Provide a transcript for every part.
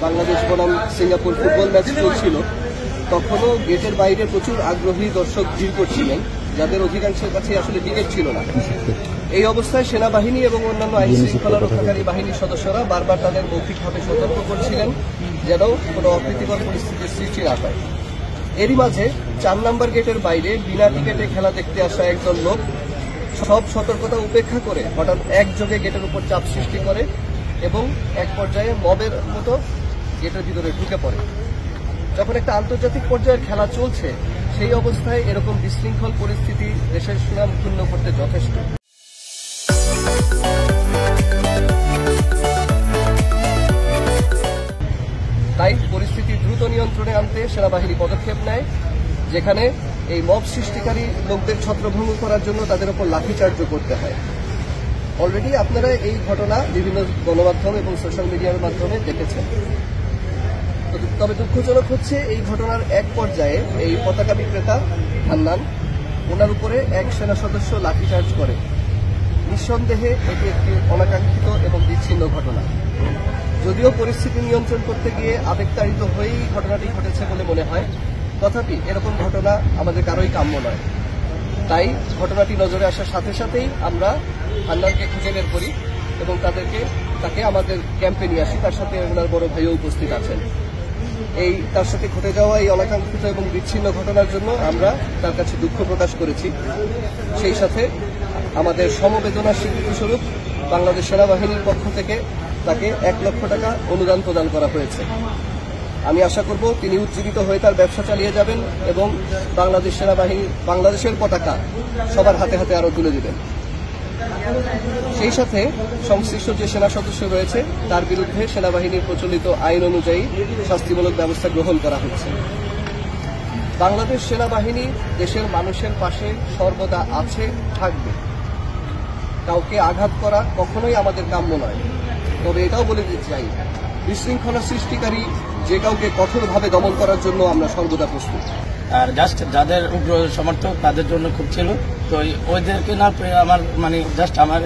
বাংলাদেশ বনাম Singapore football match চলছিল, তখনও গেটের বাইরে প্রচুর আগ্রহী দর্শক ভিড় করছিলেন, যাদের অধিকাংশের কাছে আসলে টিকিট ছিল না। এই অবস্থায় সেনাবাহিনী এবং অন্যান্য আইন শৃঙ্খলা রক্ষাকারী বাহিনীর সদস্যরা বারবার তাদের মৌখিকভাবে সতর্ক করছিলেন যেন কোনো অপ্রীতিকর পরিস্থিতির সৃষ্টি না হয়। এরই মাঝে 4 নম্বর গেটের বাইরে বিনা টিকেটে খেলা দেখতে আসা একজন লোক সব সতর্কতা উপেক্ষা করে হঠাৎ একযোগে গেটের উপর চাপ সৃষ্টি করে এবং এক পর্যায়ে মবের মতো গেটের ভিতরে ঢুকে পড়ে। যখন একটা আন্তর্জাতিক পর্যায়ের খেলা চলছে, সেই অবস্থায় এরকম বিশৃঙ্খল পরিস্থিতি দেশের সুনাম ক্ষুণ্ণ করতে যথেষ্ট। তাই পরিস্থিতি দ্রুত নিয়ন্ত্রণে আনতে সেনাবাহিনী পদক্ষেপ নেয়, যেখানে এই মব সৃষ্টিকারী লোকদের ছত্রভঙ্গ করার জন্য তাদের উপর লাঠিচার্জ করতে হয়। অলরেডি আপনারা এই ঘটনা বিভিন্ন গণমাধ্যম এবং সোশ্যাল মিডিয়ার মাধ্যমে দেখেছেন। তবে দুঃখজনক হচ্ছে এই ঘটনার এক পর্যায়ে এই পতাকা বিক্রেতা হান্নান, ওনার উপরে এক সেনা সদস্য লাঠিচার্জ করে। নিঃসন্দেহে এটি একটি অনাকাঙ্ক্ষিত এবং বিচ্ছিন্ন ঘটনা। যদিও পরিস্থিতি নিয়ন্ত্রণ করতে গিয়ে আবেগতাড়িত হয়েই ঘটনাটি ঘটেছে বলে মনে হয়, তথাপি এরকম ঘটনা আমাদের কারোই কাম্য নয়। তাই ঘটনাটি নজরে আসার সাথে সাথেই আমরা হান্নানকে খুঁজে বের করি এবং তাকে আমাদের ক্যাম্পে নিয়ে আসি। তার সাথে ওনার বড় ভাইও উপস্থিত আছেন। তার সাথে ঘটে যাওয়া এই অনাকাঙ্ক্ষিত এবং বিচ্ছিন্ন ঘটনার জন্য আমরা তার কাছে দুঃখ প্রকাশ করেছি। সেই সাথে আমাদের সমবেদনার স্বীকৃতিস্বরূপ বাংলাদেশ সেনাবাহিনীর পক্ষ থেকে তাকে 1 লক্ষ টাকা অনুদান প্রদান করা হয়েছে। আমি আশা করব তিনি উজ্জীবিত হয়ে তার ব্যবসা চালিয়ে যাবেন এবং বাংলাদেশ সেনাবাহিনী বাংলাদেশের পতাকা সবার হাতে হাতে আরো তুলে দিবেন। সেই সাথে সংশ্লিষ্ট যে সেনা সদস্য রয়েছে তার বিরুদ্ধে সেনাবাহিনীর প্রচলিত আইন অনুযায়ী শাস্তিমূলক ব্যবস্থা গ্রহণ করা হচ্ছে। বাংলাদেশ সেনাবাহিনী দেশের মানুষের পাশে সর্বদা আছে, থাকবে। কাউকে আঘাত করা কখনোই আমাদের কাম্য নয়। তবে এটাও বলে দিতে চাই, বিশৃঙ্খলা সৃষ্টিকারী যে কাউকে কঠোরভাবে দমন করার জন্য আমরা সর্বদা প্রস্তুত। আর জাস্ট যাদের উগ্র সমর্থক তাদের জন্য খুব ছিল, তো ওইদেরকে না আমার জাস্ট আমার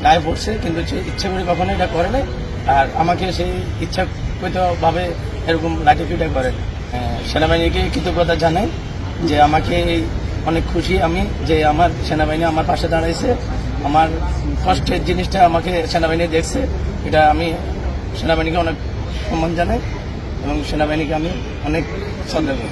গায়ে পড়ছে, কিন্তু ইচ্ছে করে কখনো এটা করে নাই। আর আমাকে সেই ইচ্ছাকৃতভাবে এরকম লাঠিপিটা করে। সেনাবাহিনীকে কৃতজ্ঞতা জানাই যে আমাকে অনেক খুশি আমি যে আমার সেনাবাহিনী আমার পাশে দাঁড়াইছে। আমার কষ্টের জিনিসটা আমাকে সেনাবাহিনী দেখছে, এটা আমি সেনাবাহিনীকে অনেক সম্মান জানাই এবং সেনাবাহিনীকে আমি অনেক শ্রদ্ধা করি।